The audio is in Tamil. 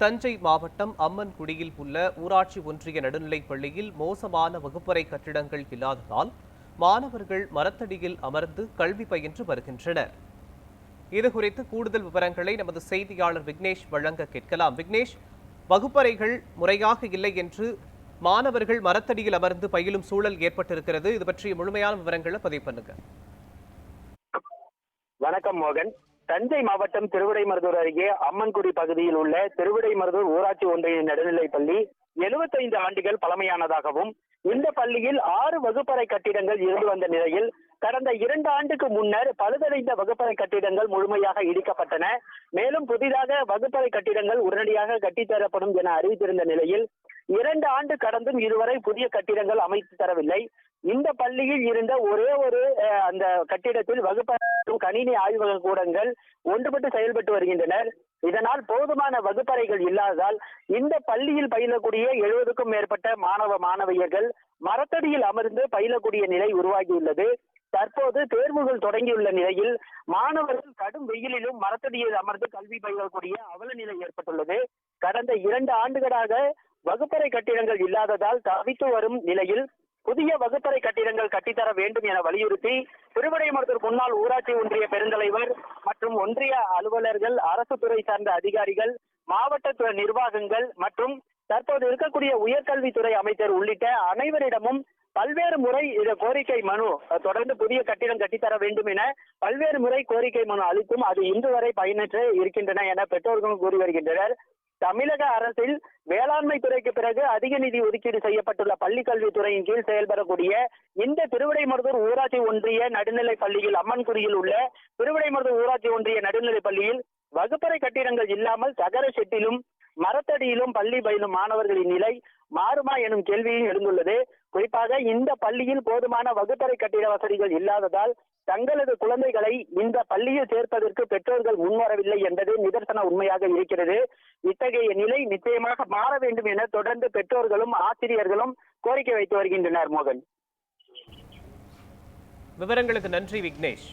தஞ்சை மாவட்டம் அம்மன்குடியில் உள்ள ஊராட்சி ஒன்றிய நடுநிலைப் பள்ளியில் மோசமான வகுப்பறை கட்டிடங்கள் இல்லாததால் மாணவர்கள் மரத்தடியில் அமர்ந்து கல்வி பயின்று வருகின்றனர். இதுகுறித்து கூடுதல் விவரங்களை நமது செய்தியாளர் விக்னேஷ் வழங்க கேட்கலாம். விக்னேஷ், வகுப்பறைகள் முறையாக இல்லை என்று மாணவர்கள் மரத்தடியில் அமர்ந்து பயிலும் சூழல் ஏற்பட்டிருக்கிறது. இது பற்றிய முழுமையான விவரங்களை பதிவு பண்ணுங்க. வணக்கம் மோகன். தஞ்சை மாவட்டம் திருவிடைமருதூர் அருகே அம்மன்குடி பகுதியில் உள்ள திருவிடைமருதூர் ஊராட்சி ஒன்றிய நடுநிலைப் பள்ளி 75 ஆண்டுகள் பழமையானதாகவும் இந்த பள்ளியில் 6 வகுப்பறை கட்டிடங்கள் இருந்து வந்த நிலையில் கடந்த 2 ஆண்டுக்கு முன்னர் பழுதடைந்த வகுப்பறை கட்டிடங்கள் முழுமையாக இடிக்கப்பட்டன. மேலும் புதிதாக வகுப்பறை கட்டிடங்கள் உடனடியாக கட்டித்தரப்படும் என அறிவித்திருந்த நிலையில் 2 ஆண்டு கடந்தும் இதுவரை புதிய கட்டிடங்கள் அமைத்து தரவில்லை. இந்த பள்ளியில் இருந்த ஒரே ஒரு அந்த கட்டிடத்தில் வகுப்பறை கணினி ஆய்வக கூடங்கள் ஒன்றுபட்டு செயல்பட்டு வருகின்றனர். இதனால் போதுமான வகுப்பறைகள் இல்லாததால் இந்த பள்ளியில் பயிலக்கூடிய 70க்கும் மேற்பட்ட மாணவியர்கள் மரத்தடியில் அமர்ந்து பயிலக்கூடிய நிலை உருவாகியுள்ளது. தற்போது தேர்வுகள் தொடங்கியுள்ள நிலையில் மாணவர்கள் கடும் வெயிலிலும் மரத்தடியில் அமர்ந்து கல்வி பயிலக்கூடிய அவல நிலை ஏற்பட்டுள்ளது. கடந்த 2 ஆண்டுகளாக வகுப்பறை கட்டிடங்கள் இல்லாததால் தவித்து வரும் நிலையில் புதிய வகுப்பறை கட்டிடங்கள் கட்டித்தர வேண்டும் என வலியுறுத்தி திருவிடைமருதூர் முன்னாள் ஊராட்சி ஒன்றிய பெருந்தலைவர் மற்றும் ஒன்றிய அலுவலர்கள், அரசு துறை சார்ந்த அதிகாரிகள், மாவட்ட நிர்வாகங்கள் மற்றும் தற்போது இருக்கக்கூடிய உயர்கல்வித்துறை அமைச்சர் உள்ளிட்ட அனைவரிடமும் பல்வேறு முறை கோரிக்கை மனு தொடர்ந்து புதிய கட்டிடம் கட்டித்தர வேண்டும் என பல்வேறு முறை கோரிக்கை மனு அளித்தும் அது இன்று வரை பயனற்று இருக்கின்றன என பெற்றோர்களும் கூறி வருகின்றனர். தமிழக அரசில் வேளாண்மை துறைக்கு பிறகு அதிக நிதி ஒதுக்கீடு செய்யப்பட்டுள்ள பள்ளி கல்வித்துறையின் கீழ் செயல்படக்கூடிய இந்த திருவிடைமருதூர் ஊராட்சி ஒன்றிய நடுநிலைப் பள்ளியில் அம்மன்குடியில் உள்ள திருவிடைமருதூர் ஊராட்சி ஒன்றிய நடுநிலைப் பள்ளியில் வகுப்பறை கட்டிடங்கள் இல்லாமல் தகர ஷெட்டிலும் மரத்தடியிலும் பள்ளி பயிலும் மாணவர்களின் நிலை மாறுமா எனும் கேள்வியும் எழுந்துள்ளது. குறிப்பாக இந்த பள்ளியில் போதுமான வகுப்பறை கட்டிட வசதிகள் இல்லாததால் தங்களது குழந்தைகளை இந்த பள்ளியில் சேர்ப்பதற்கு பெற்றோர்கள் முன்வரவில்லை என்பது நிதர்சன உண்மையாக இருக்கிறது. இத்தகைய நிலை நிச்சயமாக மாற வேண்டும் என தொடர்ந்து பெற்றோர்களும் ஆசிரியர்களும் கோரிக்கை வைத்து வருகின்றனர். மோகன், விவரங்களுக்கு நன்றி விக்னேஷ்.